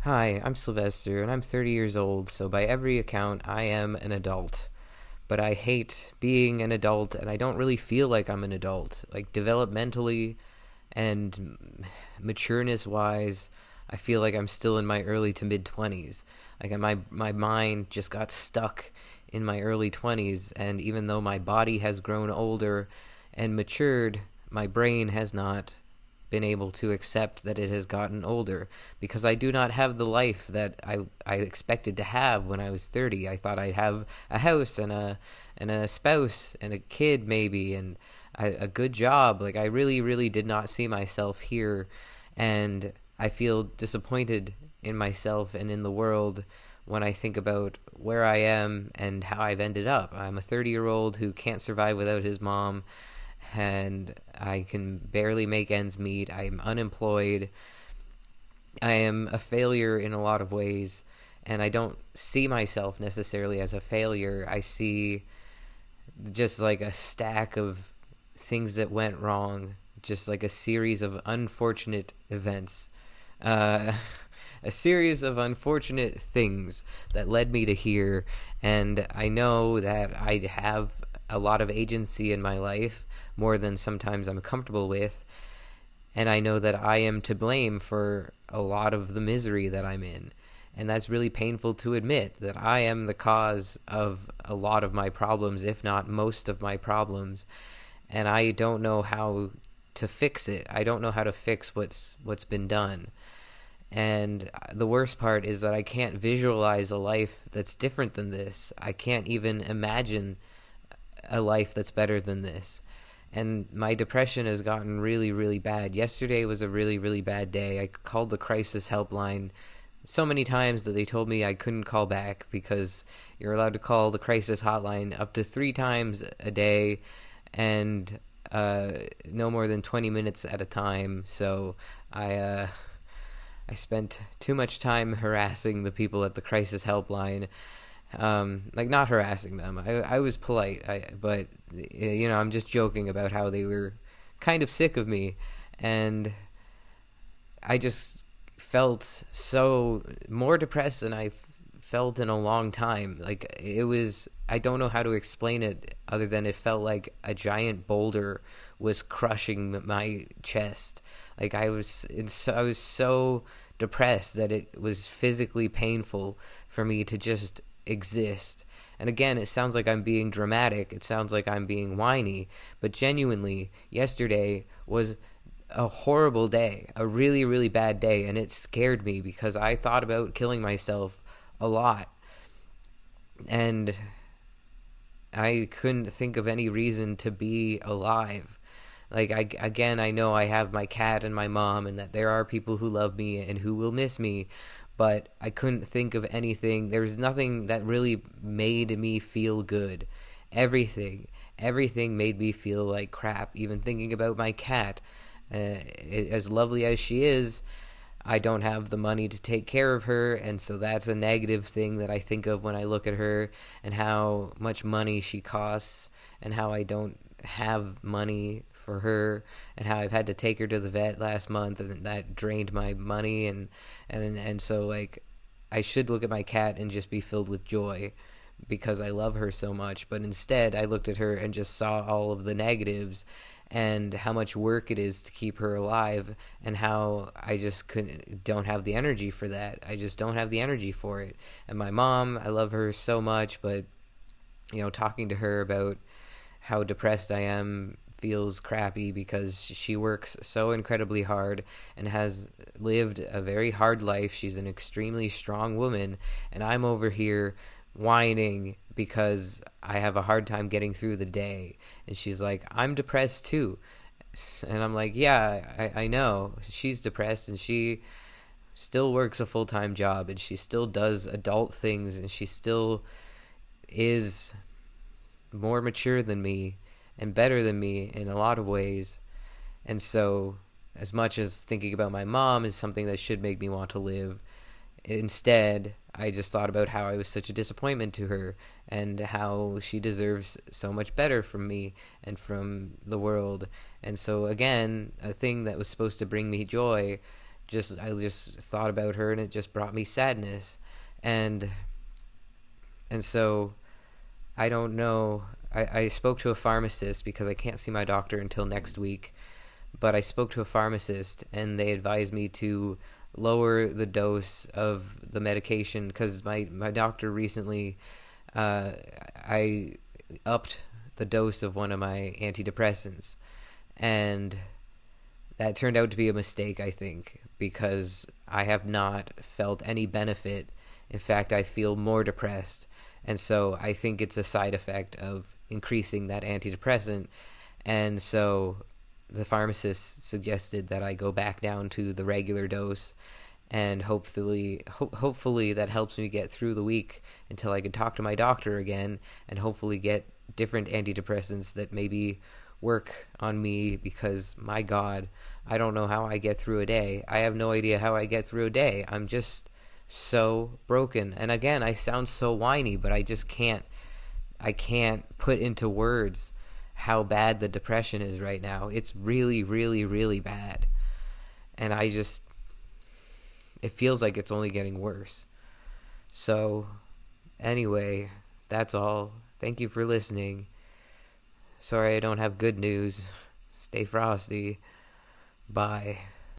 Hi, I'm Sylvester, and I'm 30 years old, so by every account, I am an adult. But I hate being an adult, and I don't really feel like I'm an adult. Like, developmentally and matureness wise, I feel like I'm still in my early to mid 20s. Like, my mind just got stuck in my early 20s, and even though my body has grown older and matured, my brain has not been able to accept that it has gotten older because I do not have the life that I expected to have when I was 30. I thought I'd have a house and a spouse and a kid maybe and a good job. Like I really did not see myself here, and I feel disappointed in myself and in the world when I think about where I am and how I've ended up. I'm a 30-year-old who can't survive without his mom, and I can barely make ends meet. I'm unemployed. I am a failure in a lot of ways, and I don't see myself necessarily as a failure. I see just like a stack of things that went wrong, just like a series of unfortunate events. Uh, a series of unfortunate things that led me to here, and I know that I have a lot of agency in my life, more than sometimes I'm comfortable with, and I know that I am to blame for a lot of the misery that I'm in. And that's really painful to admit, that I am the cause of a lot of my problems, if not most of my problems. And I don't know how to fix it. I don't know how to fix what's been done. And the worst part is that I can't visualize a life that's different than this. I can't even imagine a life that's better than this. And my depression has gotten really bad. Yesterday was a really bad day. I called the crisis helpline so many times that they told me I couldn't call back because you're allowed to call the crisis hotline up to 3 times a day, and no more than 20 minutes at a time. So I spent too much time harassing the people at the crisis helpline. Like not harassing them. I was polite, but I'm just joking about how they were kind of sick of me, and I just felt so more depressed than I felt in a long time. Like it was, I don't know how to explain it other than it felt like a giant boulder was crushing my chest. Like I was so depressed that it was physically painful for me to just exist. And again, it sounds like I'm being dramatic. It sounds like I'm being whiny. But genuinely, yesterday was a horrible day, a really bad day. And it scared me because I thought about killing myself a lot. And I couldn't think of any reason to be alive. Like, I know I have my cat and my mom, and that there are people who love me and who will miss me, but I couldn't think of anything. There was nothing that really made me feel good. Everything made me feel like crap. Even thinking about my cat, as lovely as she is, I don't have the money to take care of her, and so that's a negative thing that I think of when I look at her and how much money she costs, and how I don't have money for her, and how I've had to take her to the vet last month, and that drained my money, and so like I should look at my cat and just be filled with joy because I love her so much, but instead I looked at her and just saw all of the negatives and how much work it is to keep her alive, and how I just don't have the energy for that. I just don't have the energy for it. And my mom, I love her so much, but talking to her about how depressed I am feels crappy because she works so incredibly hard and has lived a very hard life. She's an extremely strong woman, and I'm over here whining because I have a hard time getting through the day. And she's like, I'm depressed too. And I'm like, yeah, I know. She's depressed, and she still works a full-time job, and she still does adult things, and she still is more mature than me and better than me in a lot of ways. And so, as much as thinking about my mom is something that should make me want to live, instead, I just thought about how I was such a disappointment to her, and how she deserves so much better from me and from the world. And so, again, a thing that was supposed to bring me joy just thought about her, and it just brought me sadness. And so I don't know. I spoke to a pharmacist because I can't see my doctor until next week. But I spoke to a pharmacist, and they advised me to lower the dose of the medication because my doctor recently, I upped the dose of one of my antidepressants, and that turned out to be a mistake, I think, because I have not felt any benefit. In fact, I feel more depressed. And so I think it's a side effect of increasing that antidepressant. And so the pharmacist suggested that I go back down to the regular dose, and hopefully that helps me get through the week until I can talk to my doctor again, and hopefully get different antidepressants that maybe work on me, because my God, I don't know how I get through a day. I have no idea how I get through a day. I'm just so broken. And again, I sound so whiny, but I just can't put into words how bad the depression is right now. It's really, really, really bad. And it feels like it's only getting worse. So anyway, that's all. Thank you for listening. Sorry I don't have good news. Stay frosty. Bye.